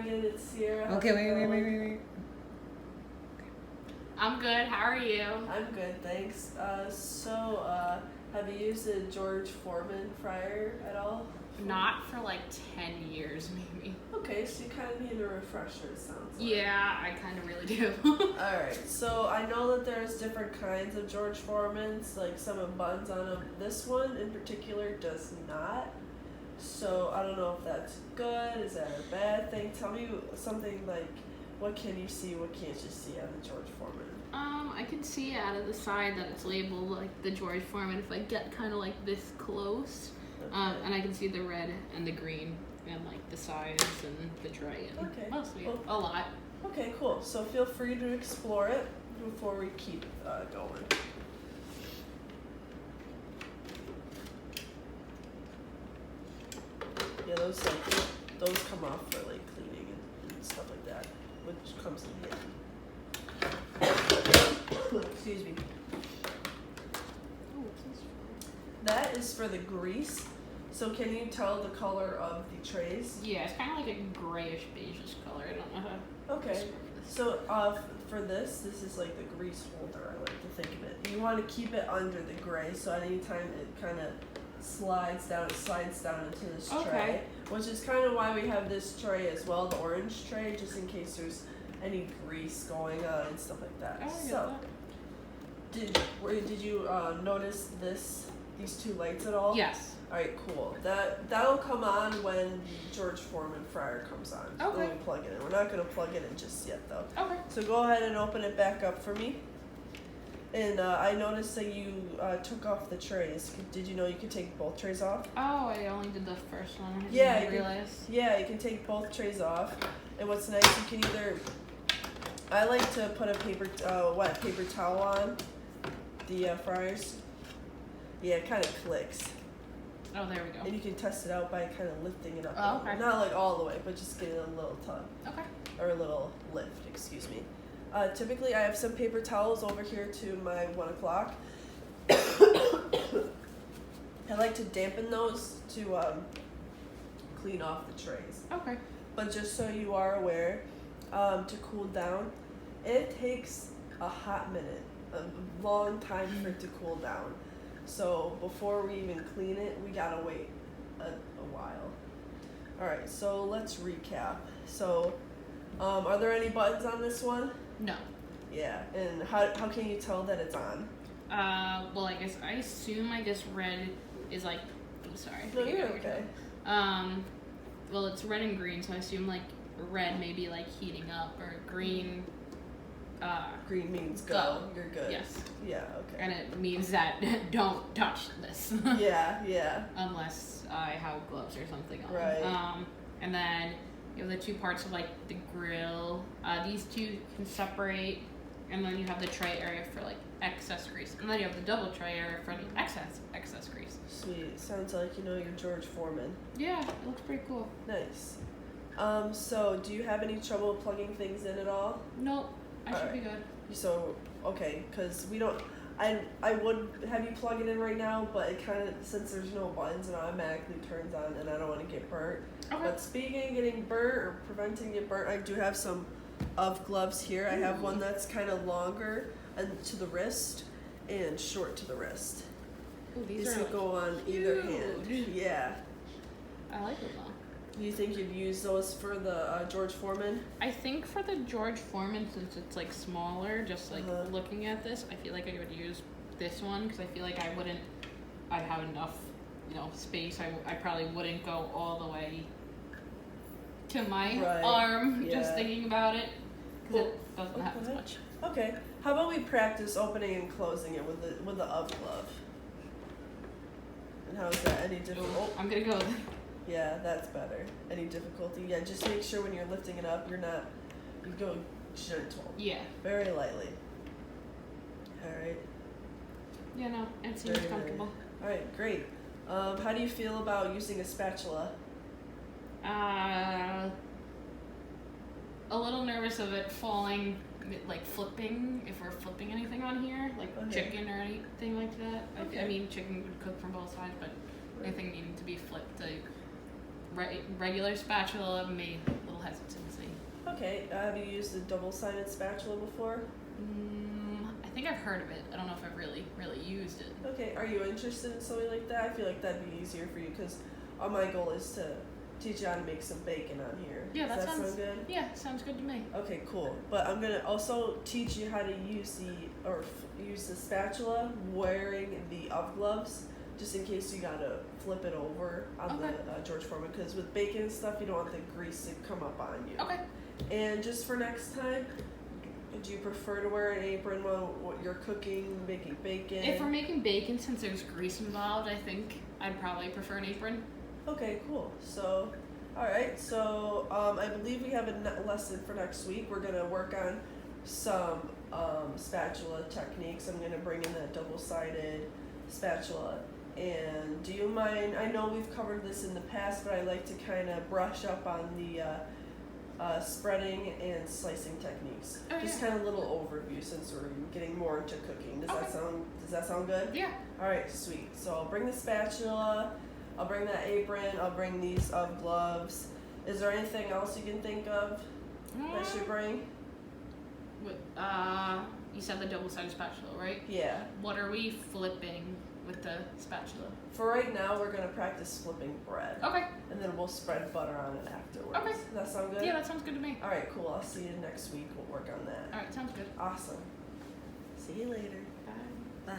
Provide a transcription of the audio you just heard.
Megan. It's Sierra. Okay, wait. I'm good. How are you? I'm good, thanks. Have you used a George Foreman fryer at all? Not for like 10 years, maybe. Okay, so you kind of need a refresher, it sounds like. Yeah, I kind of really do. Alright, so I know that there's different kinds of George Foremans, like some have buttons on them. This one in particular does not. So I don't know if that's good, is that a bad thing? Tell me something like, what can you see, what can't you see on the George Foreman? I can see out of the side that it's labeled like the George Foreman if I get kind of like this close. Okay. And I can see the red and the green and like the sides and the tray and Okay, mostly cool. a lot. Okay, cool. So feel free to explore it before we keep going. Yeah, those come off for like cleaning and stuff like that, which comes in handy. Excuse me. Oh, what's this That is for the grease. So can you tell the color of the trays? for? Yeah, it's kind of like a grayish beigeish color. I don't know how. Okay. So for this is like the grease holder, I like to think of it. You want to keep it under the gray, so anytime it kind of slides down into this tray. Okay. Which is kind of why we have this tray as well, the orange tray, just in case there's any grease going on and stuff like that. Oh, I get So, that. did you notice these two lights at all? Yes. Alright, cool. That'll come on when the George Foreman fryer comes on. Okay. When we plug it in. We're not gonna plug it in just yet though. Okay. So go ahead and open it back up for me. And I noticed that you took off the trays. Did you know you could take both trays off? Oh, I only did the first one. I didn't Yeah, even you realize. Yeah, you can take both trays off. And what's nice, you can either. I like to put a wet paper towel on the fryers. Yeah, it kind of clicks. Oh, there we go. And you can test it out by kind of lifting it up. Oh, a little. okay. Not like all the way, but just getting a little tug. Okay. Or a little lift, excuse me. Typically, I have some paper towels over here to my 1 o'clock. I like to dampen those to clean off the trays. Okay. But just so you are aware, to cool down, it takes a hot minute, a long time for it to cool down. So before we even clean it, we gotta wait a while. Alright, so let's recap. So, are there any buttons on this one? No. Yeah, and how can you tell that it's on? Well, I assume red is like. I'm sorry. No, you're okay. Well, it's red and green, so I assume like red maybe like heating up, or green. Green means go. Go. You're good. Yes. Yeah. Okay. And it means that don't touch this. Yeah. Unless I have gloves or something on. Right. And then you have the two parts of like the grill. These two can separate, and then you have the tray area for like excess grease, and then you have the double tray area for the excess grease. Sweet. Sounds like you know your George Foreman. Yeah, it looks pretty cool. Nice. So do you have any trouble plugging things in at all? Nope, I should be Alright. good. So, okay, because we don't. I would have you plug it in right now, but it kind of, since there's no buttons, it automatically turns on, and I don't want to get burnt. Okay. But speaking of getting burnt or preventing get burnt, I do have some of gloves here. I have one that's kind of longer and to the wrist, and short to the wrist. Ooh, these These are will like, go on either hand. huge. Yeah. I like it though. Do you think you'd use those for the George Foreman? I think for the George Foreman, since it's like smaller, just like Uh-huh. looking at this, I feel like I would use this one because I feel like I'd have enough, space. I probably wouldn't go all the way to my Right, arm just yeah. thinking about it because Well, it doesn't have as okay. much. Okay. How about we practice opening and closing it with the of glove? And how is that? Any difficult? I'm gonna go with Yeah, that's better. Any difficulty? Yeah, just make sure when you're lifting it up, you go gentle, yeah. very lightly. All right. Yeah, no, it seems Very comfortable. All right, great. How do you feel about using a spatula? A little nervous of it falling, like flipping, if we're flipping anything on here, like Okay. chicken or anything like that. I Okay. mean, chicken would cook from both sides, but anything needing to be flipped, like regular spatula, I'm a little hesitant. Okay, have you used a double-sided spatula before? I think I've heard of it. I don't know if I've really used it. Okay, are you interested in something like that? I feel like that'd be easier for you because my goal is to teach you how to make some bacon on here. Yeah, Does that that sounds sound good? Yeah, sounds good to me. Okay, cool. But I'm gonna also teach you how to use use the spatula wearing the UV gloves, just in case you gotta flip it over on Okay. the George Foreman. Because with bacon and stuff, you don't want the grease to come up on you. Okay. And just for next time, do you prefer to wear an apron while you're cooking, making bacon? If we're making bacon, since there's grease involved, I think I'd probably prefer an apron. Okay, cool. So, alright, so I believe we have a lesson for next week. We're going to work on some spatula techniques. I'm going to bring in that double-sided spatula. And do you mind, I know we've covered this in the past, but I like to kind of brush up on the spreading and slicing techniques. Oh, Just yeah. kind of a little overview since we're getting more into cooking. Does Okay. that sound good? Yeah. Alright, sweet. So I'll bring the spatula, I'll bring that apron, I'll bring these gloves. Is there anything else you can think of that I should bring? What, you said the double-sided spatula, right? Yeah. What are we flipping with the spatula? For right now, we're going to practice flipping bread. Okay. And then we'll spread butter on it afterwards. Okay. Does that sound good? Yeah, that sounds good to me. Alright, cool. I'll see you next week. We'll work on that. Alright, sounds good. Awesome. See you later. Bye. Bye.